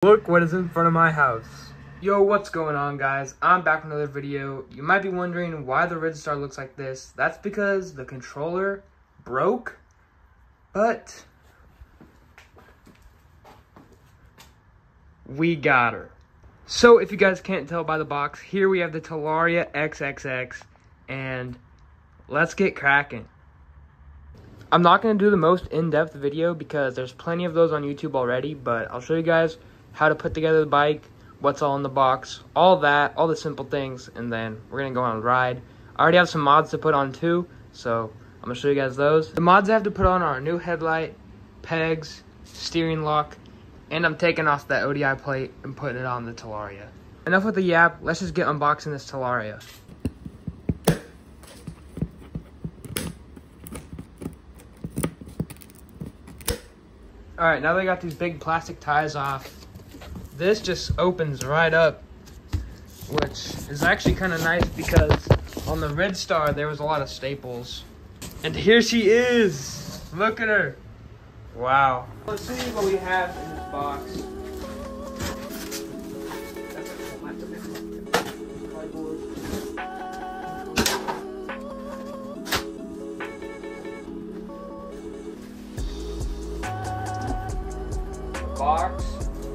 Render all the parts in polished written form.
Look what is in front of my house. Yo, what's going on, guys? I'm back with another video. You might be wondering why the Ridstar looks like this. That's because the controller broke, but we got her. So if you guys can't tell by the box, here we have the Talaria XXX, and let's get cracking. I'm not going to do the most in-depth video because there's plenty of those on YouTube already, but I'll show you guys how to put together the bike, what's all in the box, all that, all the simple things, and then we're going to go on a ride. I already have some mods to put on too, so I'm going to show you guys those. The mods I have to put on are new headlight, pegs, steering lock, and I'm taking off that ODI plate and putting it on the Talaria. Enough with the yap, let's just get unboxing this Talaria. Alright, now that I got these big plastic ties off, this just opens right up, which is actually kind of nice because on the Ridstar there was a lot of staples. And here she is! Look at her! Wow. Let's see what we have in this box. Box.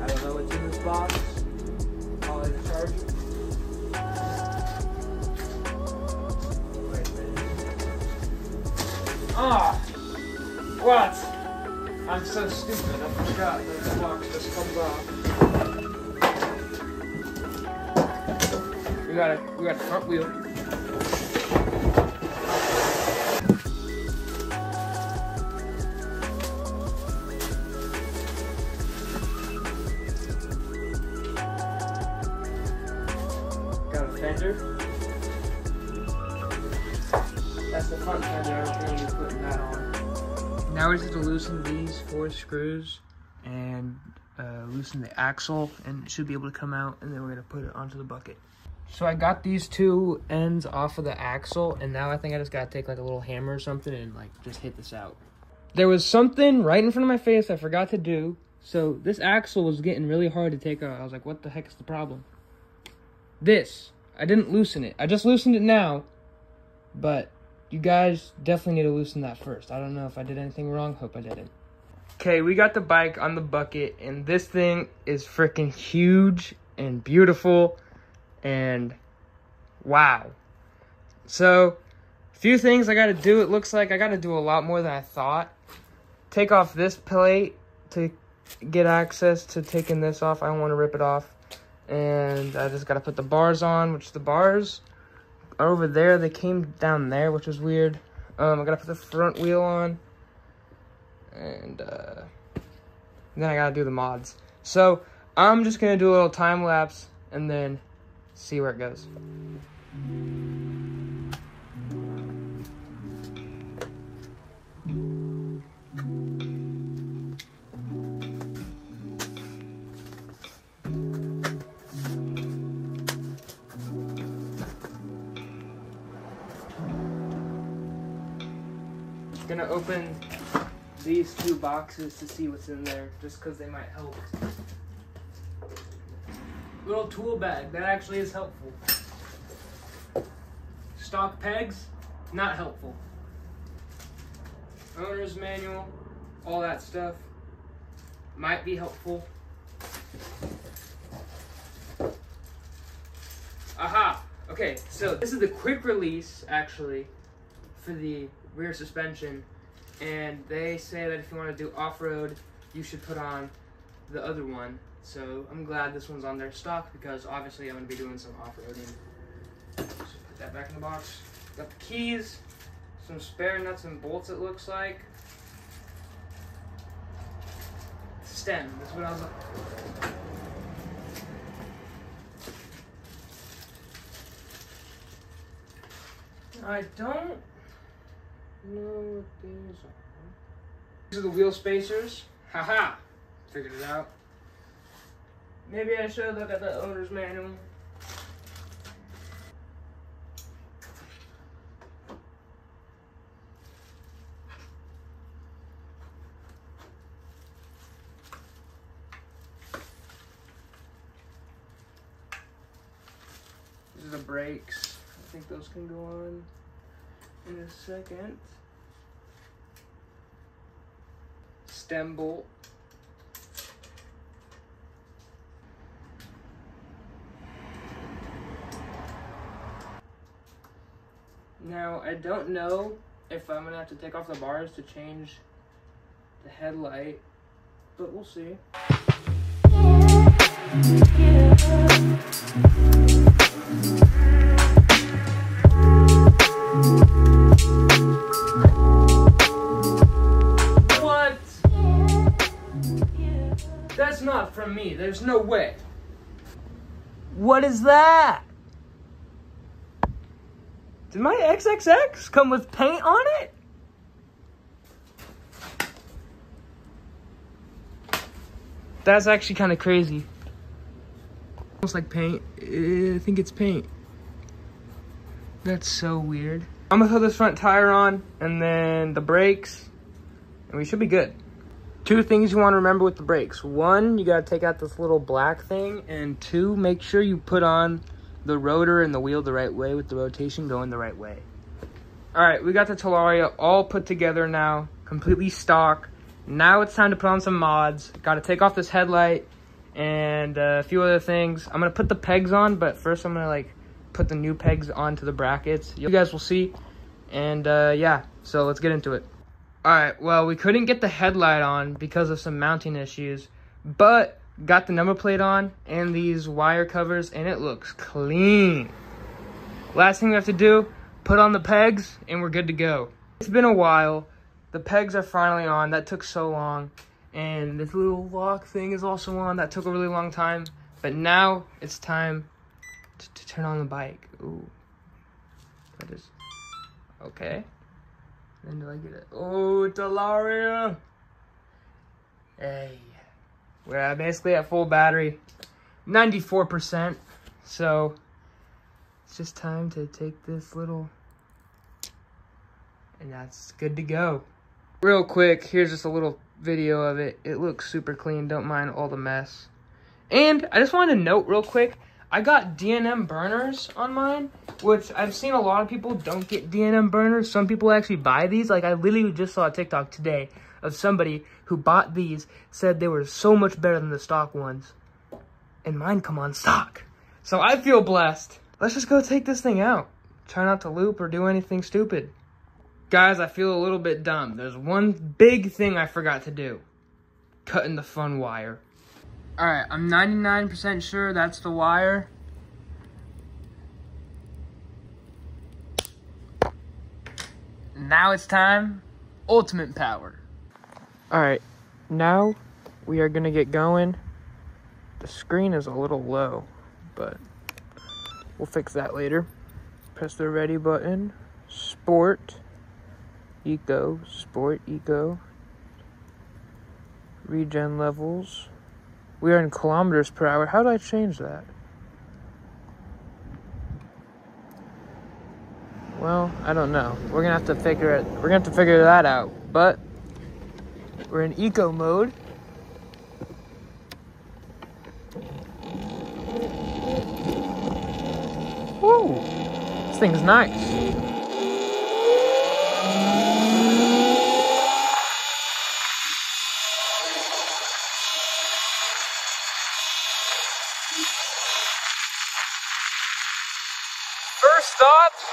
I don't know what's in this box. Probably the charger. Wait a minute. Ah! What? I'm so stupid. I forgot that the box just comes off. We got the front wheel. Fender. That's the front fender. I was going to be putting that on. Now we just have to loosen these 4 screws and loosen the axle, and it should be able to come out, and then we're going to put it onto the bucket. So I got these 2 ends off of the axle, and now I think I just got to take like a little hammer or something and like just hit this out. There was something right in front of my face I forgot to do, so this axle was getting really hard to take out. I was like, what the heck is the problem? This. I didn't loosen it. I just loosened it now, but you guys definitely need to loosen that first. I don't know if I did anything wrong. Hope I didn't. Okay, we got the bike on the bucket, and this thing is freaking huge and beautiful, and wow. So, a few things I got to do. It looks like I got to do a lot more than I thought. Take off this plate to get access to taking this off. I don't want to rip it off. And I just got to put the bars on, which the bars are over there. They came down there, which was weird. I got to put the front wheel on. And then I got to do the mods. So I'm just going to do a little time lapse and then see where it goes. Gonna open these 2 boxes to see what's in there, just because they might help. Little tool bag, that actually is helpful. Stock pegs, not helpful. Owner's manual, all that stuff might be helpful. Aha! Okay, so this is the quick release, actually, for the rear suspension, and they say that if you want to do off-road, you should put on the other one. So I'm glad this one's on their stock because obviously I'm going to be doing some off-roading. Just put that back in the box. Got the keys, some spare nuts and bolts it looks like. Stem, that's what I was looking for. I don't know what these are. These are the wheel spacers. Haha! Figured it out. Maybe I should look at the owner's manual. brakes. I think those can go on in a second. Stem bolt. Now, I don't know if I'm gonna have to take off the bars to change the headlight, but we'll see. What? That's not from me. There's no way. What is that? Did my XXX come with paint on it? That's actually kind of crazy. Almost like paint. I think it's paint. That's so weird. I'm gonna throw this front tire on and then the brakes, and we should be good. Two things you want to remember with the brakes. One, you gotta take out this little black thing, and two, make sure you put on the rotor and the wheel the right way with the rotation going the right way. All right, we got the Talaria all put together now, completely stock. Now it's time to put on some mods. Got to take off this headlight and a few other things. I'm gonna put the pegs on, but first I'm gonna like put the new pegs onto the brackets. You guys will see. And yeah, so let's get into it. All right, well, we couldn't get the headlight on because of some mounting issues, but got the number plate on and these wire covers, and it looks clean. Last thing we have to do, put on the pegs, and we're good to go. It's been a while. The pegs are finally on. That took so long. And this little lock thing is also on. That took a really long time. But now it's time to turn on the bike. Ooh. That is... okay. Then do I get it? Oh, Talaria! Hey. We're basically at full battery. 94%. So, it's just time to take this little... and that's good to go. Real quick, here's just a little video of it. It looks super clean. Don't mind all the mess. And I just wanted to note real quick, I got D&M burners on mine, which I've seen a lot of people don't get D&M burners. Some people actually buy these. Like, I literally just saw a TikTok today of somebody who bought these, said they were so much better than the stock ones. And mine come on stock. So I feel blessed. Let's just go take this thing out. Try not to loop or do anything stupid. Guys, I feel a little bit dumb. There's one big thing I forgot to do. Cutting the fun wire. Alright, I'm 99% sure that's the wire. Now it's time. Ultimate power. Alright, now we are gonna get going. The screen is a little low, but we'll fix that later. Press the ready button. Sport. Eco. Sport. Eco. Regen levels. We are in kilometers per hour. How do I change that? Well, I don't know. We're gonna have to figure it. We're gonna have to figure that out. But we're in eco mode. Woo! This thing's nice. First thoughts,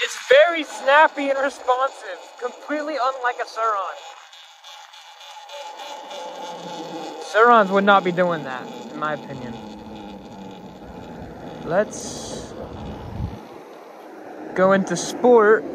it's very snappy and responsive, completely unlike a Sur-Ron. Sur-Rons would not be doing that, in my opinion. Let's go into sport.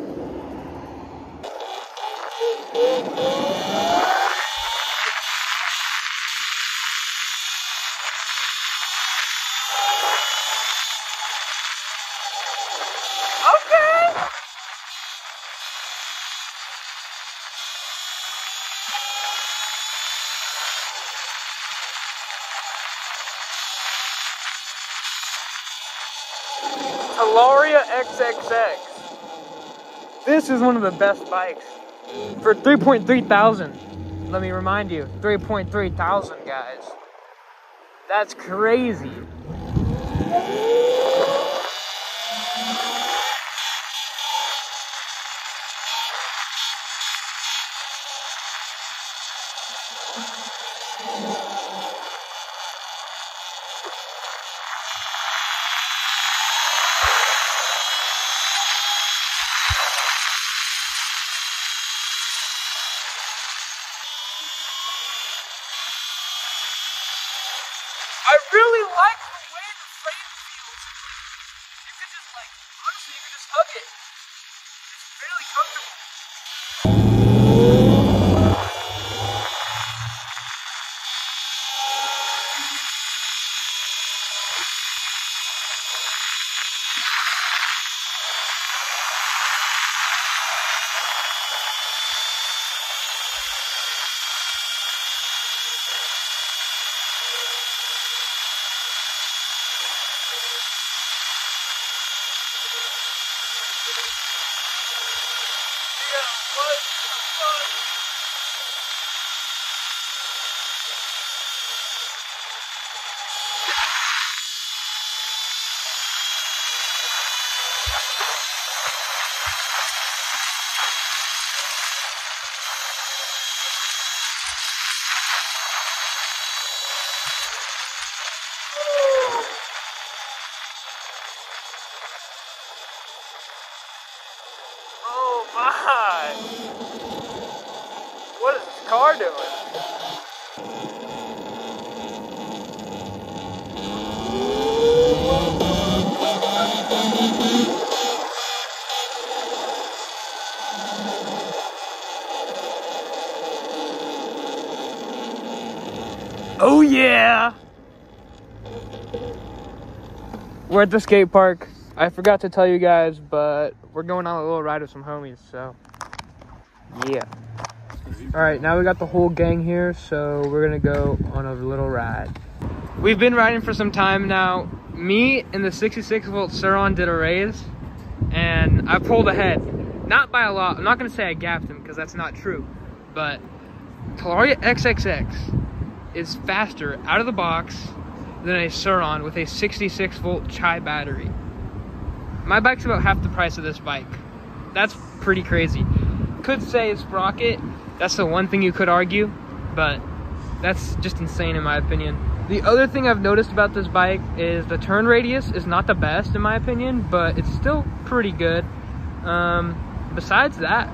Talaria XXX. This is one of the best bikes for 3.3 thousand. Let me remind you, 3.3 thousand, guys. That's crazy. I really like the way the frame feels. You could just like, honestly, you could just hug it. It's really comfortable. Oh my! What is this car doing? Oh yeah! We're at the skate park. I forgot to tell you guys, but we're going on a little ride with some homies, so yeah. Alright, now we got the whole gang here, so we're gonna go on a little ride. We've been riding for some time now. Me and the 66-volt Suron did a race, and I pulled ahead. Not by a lot. I'm not gonna say I gapped him, because that's not true, but Talaria XXX is faster out of the box than a Suron with a 66-volt Chai battery. My bike's about half the price of this bike. That's pretty crazy. Could say it's sprocket. That's the one thing you could argue, but that's just insane in my opinion. The other thing I've noticed about this bike is the turn radius is not the best in my opinion, but it's still pretty good. Besides that,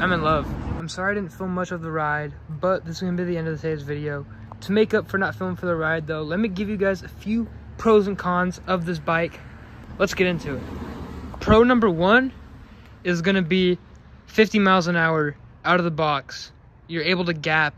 I'm in love. I'm sorry I didn't film much of the ride, but this is gonna be the end of today's video. To make up for not filming for the ride though, let me give you guys a few pros and cons of this bike. Let's get into it. Pro number one is gonna be 50 miles an hour out of the box. You're able to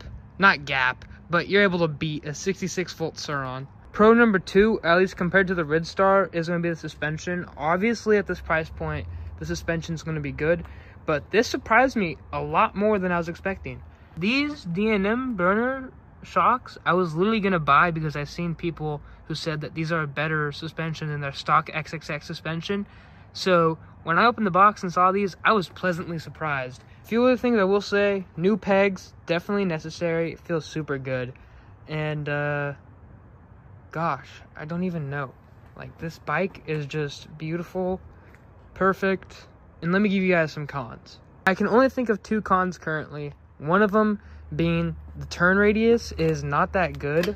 but you're able to beat a 66-volt Suron. Pro number two, at least compared to the Ridstar, is gonna be the suspension. Obviously at this price point, the suspension is gonna be good, but this surprised me a lot more than I was expecting. These D&M burner shocks, I was literally gonna buy because I've seen people who said that these are a better suspension than their stock XXX suspension. So when I opened the box and saw these, I was pleasantly surprised. A few other things I will say: new pegs, definitely necessary. It feels super good. And gosh, I don't even know. Like, this bike is just beautiful, perfect. And let me give you guys some cons. I can only think of two cons currently. One of them being the turn radius is not that good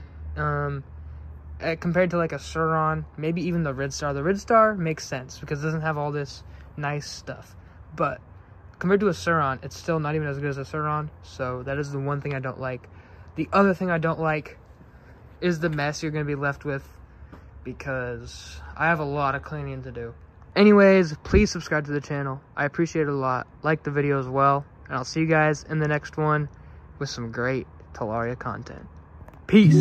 compared to like a Suron, maybe even the Ridstar. The Ridstar makes sense because it doesn't have all this nice stuff, but compared to a Suron, it's still not even as good as a Suron. So that is the one thing I don't like. The other thing I don't like is the mess you're going to be left with, because I have a lot of cleaning to do. Anyways, please subscribe to the channel. I appreciate it a lot. Like the video as well, and I'll see you guys in the next one with some great Talaria content. Peace.